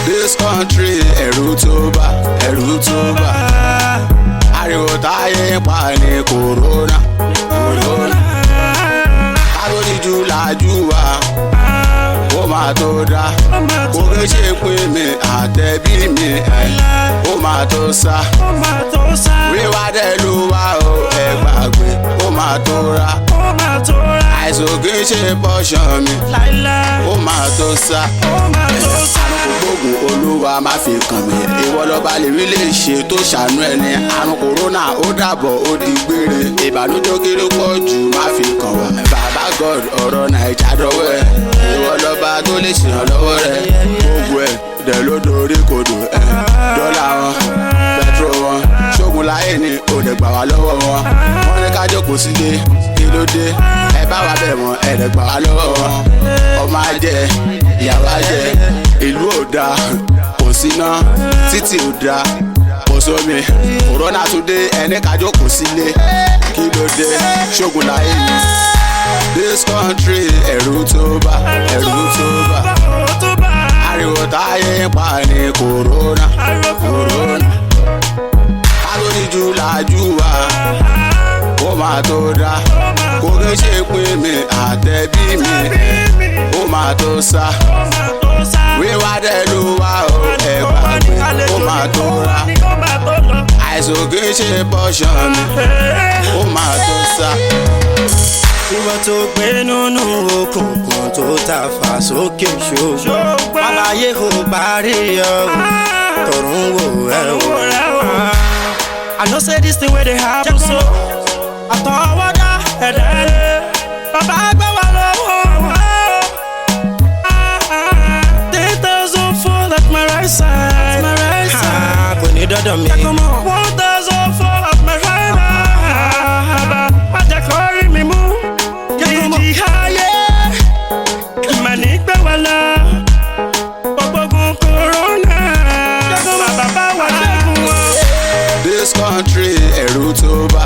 This country, ẹ̀rù tó bà. Ariwo táyé ń pa ní corona. Alódìjú làjú wa, ó máa tó dá. Kò ṣe pé mi àtẹ̀bí mi, ó máa tó sá. Wíwá dẹ̀ ló wá o, ẹ gbàgbé, ó máa tó rá. Àìsàn kì í ṣe pọ́ṣán mi, ó máa tó sá. Gbógun Olúwa má fi kàn mí, ìwọ lọ́ba lè rí lè ṣe tó ṣàánú ẹni. Àrùn kòrónà ó dàbọ̀ ó di gbére, ìbànújẹ́ kiri pọ̀ jù má fi kàn wá. Bàbá God ọ̀rọ̀ Nàìjà dọ́wọ́ ẹ̀, ìwọ lọ́ba tó lè ṣèrànlọ́wọ́ rẹ̀. Gbogbo ẹ̀ dẹ̀ ló dorí kodò ẹ̀, dọ́là wọn, pẹtrol wọn, ṣógun láyé ni ó lè gbà wá lọ́wọ́ wọn. Wọ́n ní ká jókòó sílé, kí ló dé? Ẹ bá wa bẹ̀ wọ́n, ẹ lè gbà wá lọ́wọ́ wọn. Ọmọ ajẹ́, ìyàwó ajẹ́, ìlú ò dáa, kò síná, títì ò dáa, kò sómi. Kòrónà tún dé, ẹni ká jókòó sílé, kí ló dé? Ṣógun láyé ni. This country, ẹ̀rù tó bà. Ariwo táyé ń pa ní corona. Alódìjú làjú wa, ó máa tó dá. Kò ṣe pé mi àtẹ̀bí mi, ó máa tó sá. Wíwá dẹ̀ ló wá o, ẹ gbàgbé, ó máa tó rá. Àìsàn kì í ṣe pọ́ṣán mi, ó máa tó sá. Ìwọ tó gbé nínú òkùnkùn tó ta fà sókè ṣògbọ́n. Àlàyé ò parí ọ̀, tọ̀run wò ẹ̀ wò. I know say this thing wey dey happen so. Àtọwọ́dá ẹ̀dẹ́ bàbá gbé wa lọ́wọ́. 10,000 fall at my right side. Kò ní dọ́dọ̀ mi. 1,000 fall at my right side. Má jẹ́ kó rí mi mú. Ìjì ayé ìmọ̀ni gbé wa lọ. Gbogbogun corona. Bàbá wa ṣẹ́gun wọn. This country, ẹ̀rù tó bà.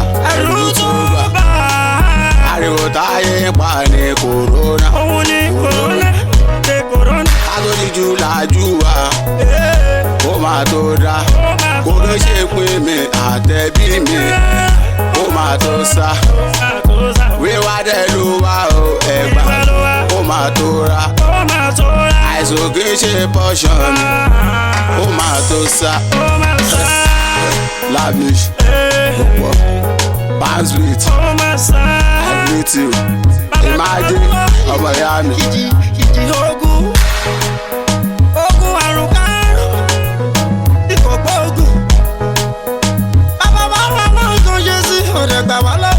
Ariwo táyé ń pa ní corona. Òun ni corona. Alódìjú làjú wa, ó máa tó dá. Kò ṣe pé mi àtẹ̀bí mi, ó máa tó sá. Wíwá dẹ̀ ló wá o, ẹ gbàgbé, ó máa tó rá. Àìsàn kì í ṣe pọ́ṣán mi, ó máa tó sá. Lavish, ọ̀pọ̀, Bandsweet, I greet you. Imagine, ọmọ ìyá mi. Ìjì ogun àrùn kárùn, ìkọ̀pọ̀ ogun. Bàbá wa máa ń kan ṣe sí ọ̀dẹ̀ gbà wá lọ́wọ́.